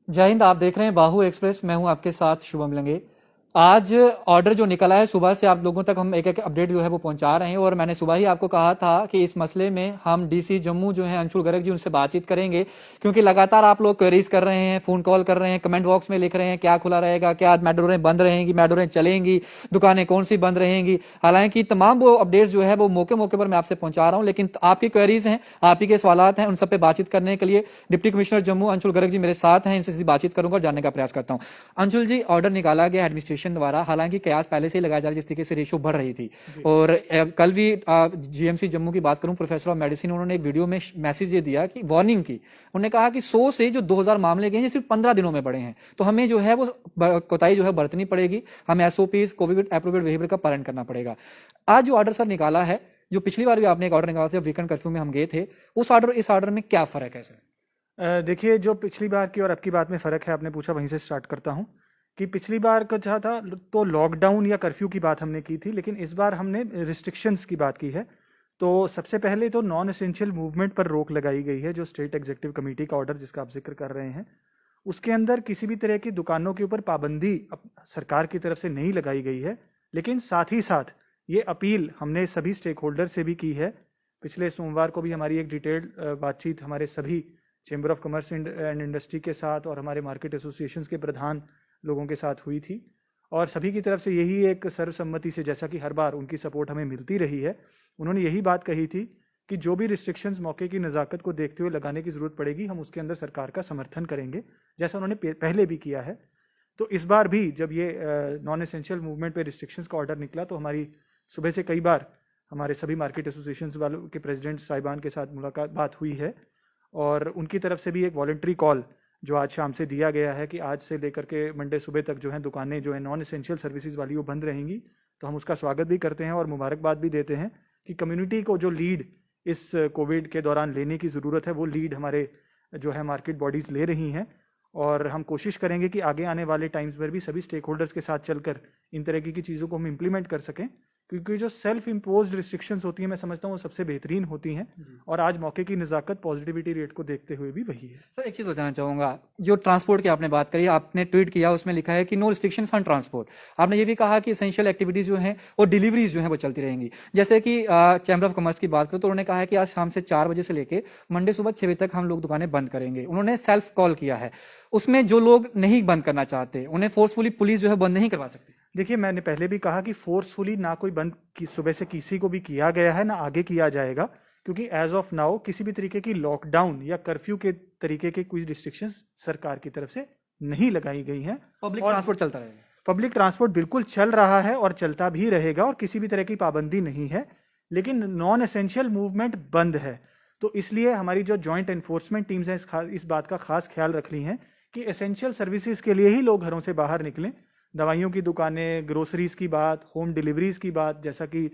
जय हिंद। आप देख रहे हैं बाहु एक्सप्रेस। मैं हूं आपके साथ शुभम लंगे। आज ऑर्डर जो निकला है, सुबह से आप लोगों तक हम एक एक अपडेट जो है वो पहुंचा रहे हैं। और मैंने सुबह ही आपको कहा था कि इस मसले में हम डीसी जम्मू जो है अंशुल गर्ग जी, उनसे बातचीत करेंगे, क्योंकि लगातार आप लोग क्वेरीज कर रहे हैं, फोन कॉल कर रहे हैं, कमेंट बॉक्स में लिख रहे हैं क्या खुला रहेगा, क्या आज मेट्रोरें बंद रहेंगी, मेट्रोरें चलेंगी, दुकानें कौन सी बंद रहेंगी। हालांकि तमाम वो अपडेट्स जो है वो मौके मौके पर मैं आपसे पहुंचा रहा हूं, लेकिन आपकी क्वेरीज हैं, आप ही के सवाल हैं, उन सब पे बातचीत करने के लिए डिप्टी कमिश्नर जम्मू अंशुल गर्ग जी मेरे साथ हैं। इनसे सीधी बातचीत करूंगा और जानने का प्रयास करता हूं। अंशुल जी, ऑर्डर निकाला गया एडमिनिस्ट्रेशन द्वारा, हालांकि कयास पहले से ही लगाया जा रहा है जिस तरीके से रेशो बढ़ रही थी। और कल भी जीएमसी जम्मू की बात करूं, प्रोफेसर ऑफ मेडिसिन, उन्होंने एक वीडियो में मैसेज ये दिया कि वार्निंग की। उन्होंने कहा कि 100 से जो 2000 मामले गए हैं, सिर्फ 15 दिनों में बढ़े हैं, तो हमें जो है वो कोताही जो है बरतनी पड़ेगी। हमें एसओपी कोविड एप्रोप्रिएट बिहेवियर का पालन करना पड़ेगा। आज जो ऑर्डर सर निकाला है, जो पिछली बार भी आपने एक ऑर्डर निकाला था, वीकेंड कर्फ्यू में हम गए थे, उस ऑर्डर इस ऑर्डर में क्या फर्क है सर? देखिए, जो पिछली बार की और अब की बात में फ़र्क है, आपने पूछा, वहीं से स्टार्ट करता हूँ। कि पिछली बार का जहाँ था तो लॉकडाउन या कर्फ्यू की बात हमने की थी, लेकिन इस बार हमने रिस्ट्रिक्शंस की बात की है। तो सबसे पहले तो नॉन एसेंशियल मूवमेंट पर रोक लगाई गई है, जो स्टेट एग्जीक्यूटिव कमेटी का ऑर्डर जिसका आप जिक्र कर रहे हैं, उसके अंदर किसी भी तरह की दुकानों के ऊपर पाबंदी सरकार की तरफ से नहीं लगाई गई है। लेकिन साथ ही साथ ये अपील हमने सभी स्टेक होल्डर से भी की है। पिछले सोमवार को भी हमारी एक डिटेल्ड बातचीत हमारे सभी chamber of commerce and industry के साथ और हमारे मार्केट एसोसिएशंस के प्रधान लोगों के साथ हुई थी। और सभी की तरफ से यही एक सर्वसम्मति से, जैसा कि हर बार उनकी सपोर्ट हमें मिलती रही है, उन्होंने यही बात कही थी कि जो भी रिस्ट्रिक्शंस मौके की नज़ाकत को देखते हुए लगाने की ज़रूरत पड़ेगी, हम उसके अंदर सरकार का समर्थन करेंगे, जैसा उन्होंने पहले भी किया है। तो इस बार भी जब ये नॉन एसेंशियल मूवमेंट पे रिस्ट्रिक्शंस का ऑर्डर निकला, तो हमारी सुबह से कई बार हमारे सभी मार्केट एसोसिएशंस वालों के प्रेसिडेंट साहिबान के साथ मुलाकात बात हुई है। और उनकी तरफ से भी एक वॉलंटरी कॉल जो आज शाम से दिया गया है कि आज से लेकर के मंडे सुबह तक जो है दुकानें जो है नॉन एसेंशियल सर्विसेज वाली वो बंद रहेंगी। तो हम उसका स्वागत भी करते हैं और मुबारकबाद भी देते हैं कि कम्युनिटी को जो लीड इस कोविड के दौरान लेने की ज़रूरत है, वो लीड हमारे जो है मार्केट बॉडीज़ ले रही हैं। और हम कोशिश करेंगे कि आगे आने वाले टाइम्स में भी सभी स्टेक होल्डर्स के साथ चलकर इन तरह की चीज़ों को हम इम्प्लीमेंट कर सकें, क्योंकि जो सेल्फ इम्पोज्ड रिस्ट्रिक्शंस होती हैं, मैं समझता हूँ वो सबसे बेहतरीन होती हैं। और आज मौके की नज़ाकत, पॉजिटिविटी रेट को देखते हुए भी वही है। सर, एक चीज बताना चाहूंगा, जो ट्रांसपोर्ट की आपने बात करी, आपने ट्वीट किया, उसमें लिखा है कि नो रिस्ट्रिक्शंस ऑन ट्रांसपोर्ट। आपने ये भी कहा कि एसेंशियल एक्टिविटीज जो हैं और डिलीवरीज जो हैं वो चलती रहेंगी। जैसे कि चैम्बर ऑफ कॉमर्स की बात करो तो उन्होंने कहा है कि आज शाम से 4 बजे से लेकर मंडे सुबह 6 बजे तक हम लोग दुकानें बंद करेंगे। उन्होंने सेल्फ कॉल किया है। उसमें जो लोग नहीं बंद करना चाहते उन्हें फोर्सफुली पुलिस जो है बंद नहीं करवा सकती। देखिए, मैंने पहले भी कहा कि फोर्सफुली ना कोई बंद की सुबह से किसी को भी किया गया है, ना आगे किया जाएगा, क्योंकि एज ऑफ नाउ किसी भी तरीके की लॉकडाउन या कर्फ्यू के तरीके के कोई रिस्ट्रिक्शंस सरकार की तरफ से नहीं लगाई गई हैं। पब्लिक ट्रांसपोर्ट चलता रहेगा। पब्लिक ट्रांसपोर्ट बिल्कुल चल रहा है और चलता भी रहेगा, और किसी भी तरह की पाबंदी नहीं है। लेकिन नॉन एसेंशियल मूवमेंट बंद है। तो इसलिए हमारी जो जॉइंट एनफोर्समेंट टीम्स हैं इस बात का खास ख्याल रख रही हैं कि एसेंशियल सर्विसेज के लिए ही लोग घरों से बाहर निकलें। दवाइयों की दुकानें, ग्रोसरीज की बात, होम डिलीवरीज की बात, जैसा कि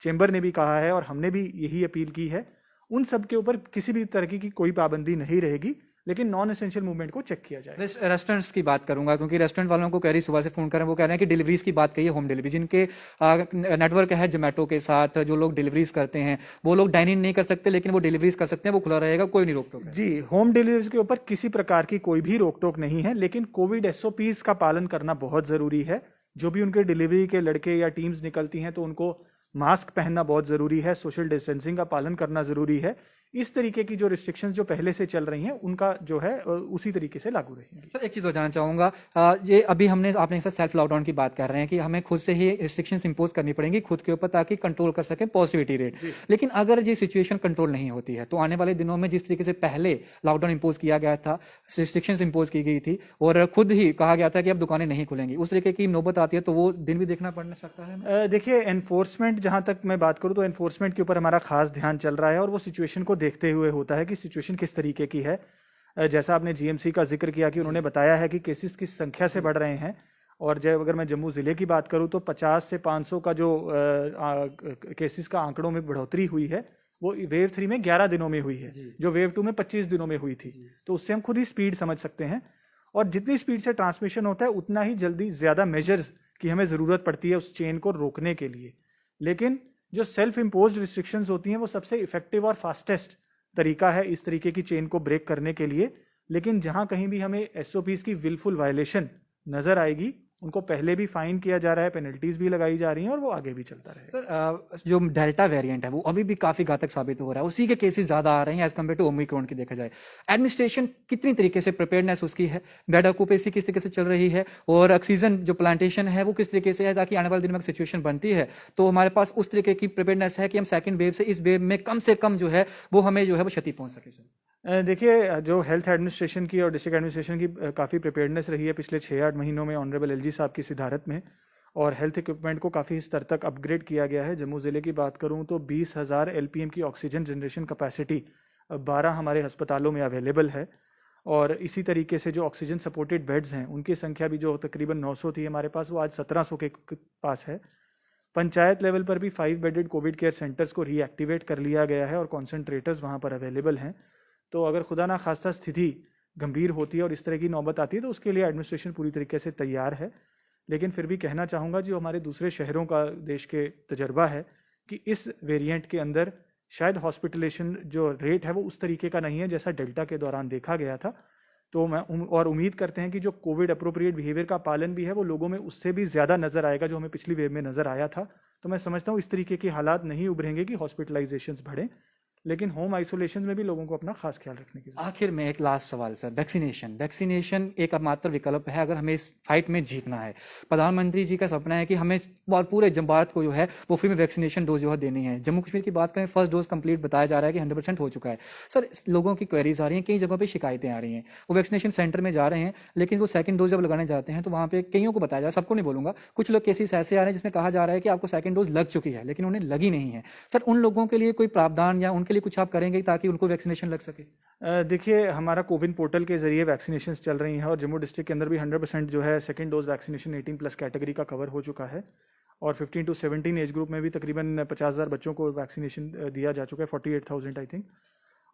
चेंबर ने भी कहा है और हमने भी यही अपील की है, उन सब के ऊपर किसी भी तरह की कोई पाबंदी नहीं रहेगी, लेकिन नॉन एसेंशियल मूवमेंट को चेक किया जाए। रेस्टोरेंट्स की बात करूंगा, क्योंकि रेस्टोरेंट वालों को कह रही सुबह से फोन कर रहे हैं, वो कह रहे हैं कि डिलीवरीज की बात कही है, होम डिलीवरी जिनके नेटवर्क है जोमेटो के साथ, जो लोग डिलीवरीज करते हैं वो लोग डाइन इन नहीं कर सकते, लेकिन वो डिलीवरीज कर सकते हैं, वो खुला रहेगा, कोई नहीं रोक टोक। जी, होम डिलीवरीज के ऊपर किसी प्रकार की कोई भी रोक टोक नहीं है, लेकिन कोविड एसओपीज का पालन करना बहुत जरूरी है। जो भी उनके डिलीवरी के लड़के या टीम्स निकलती हैं तो उनको मास्क पहनना बहुत जरूरी है, सोशल डिस्टेंसिंग का पालन करना जरूरी है। इस तरीके की जो रिस्ट्रिक्शंस जो पहले से चल रही हैं, उनका जो है उसी तरीके से लागू रहेंगी। सर, एक चीज बताना चाहूंगा, ये अभी हमने आपने सेल्फ लॉकडाउन की बात कर रहे हैं कि हमें खुद से ही रिस्ट्रिक्शंस इंपोज करनी पड़ेंगी खुद के ऊपर, ताकि कंट्रोल कर सकें पॉजिटिविटी रेट। लेकिन अगर ये सिचुएशन कंट्रोल नहीं होती है तो आने वाले दिनों में जिस तरीके से पहले लॉकडाउन इंपोज किया गया था, रिस्ट्रिक्शंस इंपोज की गई थी और खुद ही कहा गया था कि अब दुकानें नहीं खुलेंगी, उस तरीके की नौबत आती है तो वो दिन भी देखना पड़ सकता है। देखिए, एनफोर्समेंट, जहां तक मैं बात करूं तो एनफोर्समेंट के ऊपर हमारा खास ध्यान चल रहा है और वो सिचुएशन को देखते हुए होता है कि सिचुएशन किस तरीके की है। जैसा आपने जीएमसी का जिक्र किया कि उन्होंने बताया है कि केसेस किस संख्या से बढ़ रहे हैं। और जब अगर मैं जम्मू जिले की बात करूं तो 50 से 500 का जो केसेस का आंकड़ों में बढ़ोतरी हुई है, वो वेव 3 में 11 दिनों में हुई है, जो वेव 2 में 25 दिनों में हुई थी। तो उससे हम खुद ही स्पीड समझ सकते हैं। और जितनी स्पीड से ट्रांसमिशन होता है, उतना ही जल्दी ज्यादा मेजर्स की हमें जरूरत पड़ती है उस चेन को रोकने के लिए। लेकिन जो सेल्फ इम्पोज्ड रिस्ट्रिक्शंस होती हैं, वो सबसे इफेक्टिव और फास्टेस्ट तरीका है इस तरीके की चेन को ब्रेक करने के लिए। लेकिन जहां कहीं भी हमें एसओपीज की विलफुल वायलेशन नजर आएगी, उनको पहले भी फाइन किया जा रहा है, पेनल्टीज भी लगाई जा रही हैं और वो आगे भी चलता रहेगा। सर जो डेल्टा वेरिएंट है वो अभी भी काफी घातक साबित हो रहा है, उसी के केसेस ज्यादा आ रहे हैं एज कम्पेयर टू ओमिक्रॉन की देखा जाए। एडमिनिस्ट्रेशन कितनी तरीके से प्रिपेयर्डनेस उसकी है, बेड ऑक्यूपेंसी किस तरीके से चल रही है, और ऑक्सीजन जो प्लांटेशन है वो किस तरीके से है, ताकि आने वाले दिन में सिचुएशन बनती है तो हमारे पास उस तरीके की प्रिपेयर्डनेस है कि हम सेकंड वेव से इस वेव में कम से कम जो है वो हमें जो है वो क्षति पहुंच सके। सर देखिए, जो हेल्थ एडमिनिस्ट्रेशन की और डिस्ट्रिक्ट एडमिनिस्ट्रेशन की काफ़ी प्रिपेयर्डनेस रही है पिछले 6-8 महीनों में ऑनरेबल एलजी साहब की सिधारत में, और हेल्थ इक्विपमेंट को काफ़ी स्तर तक अपग्रेड किया गया है। जम्मू ज़िले की बात करूं तो 20,000 एलपीएम की ऑक्सीजन जनरेशन कैपेसिटी 12 हमारे अस्पतालों में अवेलेबल है, और इसी तरीके से जो ऑक्सीजन सपोर्टेड बेड्स हैं उनकी संख्या भी जो तकरीबन 900 थी हमारे पास, वो आज 1700 के पास है। पंचायत लेवल पर भी 5 बेडेड कोविड केयर सेंटर्स को रीएक्टिवेट कर लिया गया है और कॉन्सेंट्रेटर्स वहाँ पर अवेलेबल हैं। तो अगर खुदा ना खास्ता स्थिति गंभीर होती है और इस तरह की नौबत आती है तो उसके लिए एडमिनिस्ट्रेशन पूरी तरीके से तैयार है। लेकिन फिर भी कहना चाहूँगा, जो हमारे दूसरे शहरों का देश के तजर्बा है कि इस वेरिएंट के अंदर शायद हॉस्पिटलेशन जो रेट है वो उस तरीके का नहीं है जैसा डेल्टा के दौरान देखा गया था। तो मैं और उम्मीद करते हैं कि जो कोविड अप्रोप्रिएट बिहेवियर का पालन भी है वो लोगों में उससे भी ज़्यादा नज़र आएगा जो हमें पिछली वेव में नज़र आया था। तो मैं समझता हूँ इस तरीके के हालात नहीं उभरेंगे कि हॉस्पिटलाइजेशंस बढ़ें, लेकिन होम आइसोलेशन में भी लोगों को अपना खास ख्याल रखने की जरूरत। आखिर में एक लास्ट सवाल सर, वैक्सीनेशन एक मात्र विकल्प है अगर हमें इस फाइट में जीतना है। प्रधानमंत्री जी का सपना है कि हमें और पूरे भारत को जो है वो फ्री में वैक्सीनेशन डोज जो है देनी है। जम्मू कश्मीर की बात करें, फर्स्ट डोज कंप्लीट बताया जा रहा है कि 100% हो चुका है। सर लोगों की क्वेरीज आ रही हैं, कई जगहों पर शिकायतें आ रही हैं, वो वैक्सीनेशन सेंटर में जा रहे हैं लेकिन वो सेकंड डोज जब लगाने जाते हैं तो वहाँ पे कईयों को बताया जा, सबको नहीं बोलूंगा, कुछ लोग केसेस ऐसे आ रहे हैं जिसमें कहा जा रहा है कि आपको सेकंड डोज लग चुकी है लेकिन उन्हें लगी नहीं है। सर उन लोगों के लिए कोई प्रावधान या उनके लिए कुछ आप करेंगे ताकि उनको वैक्सीनेशन लग सके? देखिए, हमारा कोविन पोर्टल के जरिए वैक्सीनेशन चल रही हैं और जम्मू डिस्ट्रिक्ट के अंदर भी 100% जो है सेकंड डोज वैक्सीनेशन 18+ कैटेगरी का कवर हो चुका है, और 15 to 17 एज ग्रुप में भी तकरीबन 50,000 बच्चों को वैक्सीनेशन दिया जा चुका है, 48,000 आई थिंक।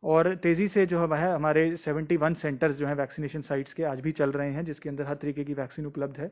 और तेज़ी से जो है हमारे 71 सेंटर्स जो हैं वैक्सीनेशन साइट्स के आज भी चल रहे हैं, जिसके अंदर हर तरीके की वैक्सीन उपलब्ध है।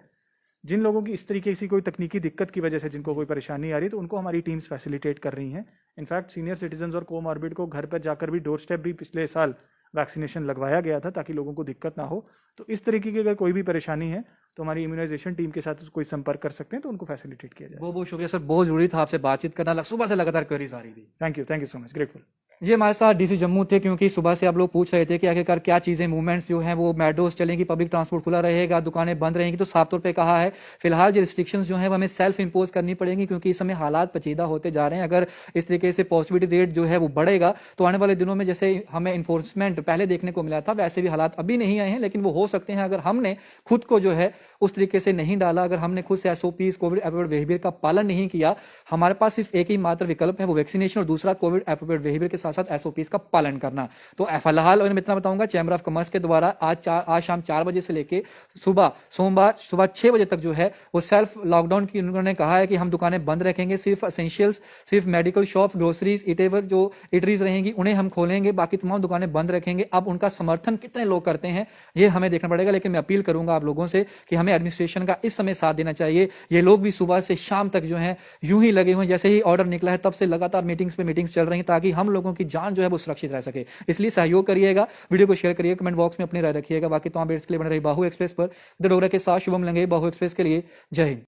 जिन लोगों की इस तरीके की कोई तकनीकी दिक्कत की वजह से जिनको कोई परेशानी आ रही है तो उनको हमारी टीम्स फैसिलिटेट कर रही हैं। इनफैक्ट सीनियर सिटीजन और कोमॉर्बिड को घर पर जाकर भी डोर स्टेप भी पिछले साल वैक्सीनेशन लगवाया गया था ताकि लोगों को दिक्कत ना हो। तो इस तरीके की अगर कोई भी परेशानी है तो हमारी इम्यूनाइजेशन टीम के साथ कोई संपर्क कर सकते हैं तो उनको फैसिलिटेट किया जाए। बहुत बहुत शुक्रिया सर, बहुत जरूरी था आपसे बातचीत करना, सुबह से लगातार क्वेरीज आ रही थी। Thank you so much, grateful. ये हमारे साथ डीसी जम्मू थे, क्योंकि सुबह से आप लोग पूछ रहे थे कि आखिरकार क्या चीजें मूवमेंट्स जो हैं वो मेट्रोस चलेंगी, पब्लिक ट्रांसपोर्ट खुला रहेगा, दुकानें बंद रहेंगी। तो साफ तौर पे कहा है फिलहाल जो रिस्ट्रिक्शंस जो हैं वो हमें सेल्फ इंपोज करनी पड़ेंगी, क्योंकि इस समय हालात पेचीदा होते जा रहे हैं। अगर इस तरीके से पॉजिटिविटी रेट जो है वो बढ़ेगा तो आने वाले दिनों में जैसे हमें इन्फोर्समेंट पहले देखने को मिला था वैसे भी हालात अभी नहीं आए हैं, लेकिन वो हो सकते हैं अगर हमने खुद को जो है उस तरीके से नहीं डाला, अगर हमने खुद से एसओपीज कोविड एप्रोप्रिएट बिहेवियर का पालन नहीं किया। हमारे पास सिर्फ एक ही मात्र विकल्प है, वो वैक्सीनेशन, और दूसरा कोविड एप्रोप्रिएट बिहेवियर के साथ साथ एसओपीज का पालन करना। तो फिलहाल मैं इतना बताऊंगा, चैम्बर ऑफ कॉमर्स के द्वारा आज शाम 4 बजे से लेके सोमवार सुबह 6 बजे तक जो है वो सेल्फ लॉकडाउन की उन्होंने कहा है कि हम दुकानें बंद रखेंगे, सिर्फ एसेंशियल्स, सिर्फ मेडिकल शॉप, ग्रोसरीज, ईटेवर जो इटरीज रहेंगी उन्हें हम खोलेंगे, बाकी तमाम दुकानें बंद रखेंगे। अब उनका समर्थन कितने लोग करते हैं ये हमें देखना पड़ेगा, लेकिन मैं अपील करूंगा आप लोगों से कि हमें एडमिनिस्ट्रेशन का इस समय साथ देना चाहिए। ये लोग भी सुबह से शाम तक जो है यूं ही लगे हुए, जैसे ही ऑर्डर निकला है तब से लगातार मीटिंग्स पे मीटिंग्स चल रही हैं ताकि हम लोगों की जान जो है वो सुरक्षित रह सके। इसलिए सहयोग करिएगा, वीडियो को शेयर करिए, कमेंट बॉक्स में अपनी राय रखिएगा। बाकी तमाम अपडेट्स के लिए बने रही बाहु एक्सप्रेस पर। डोगरा के साथ शुभम लंगे, बाहु एक्सप्रेस के लिए जय हिंद।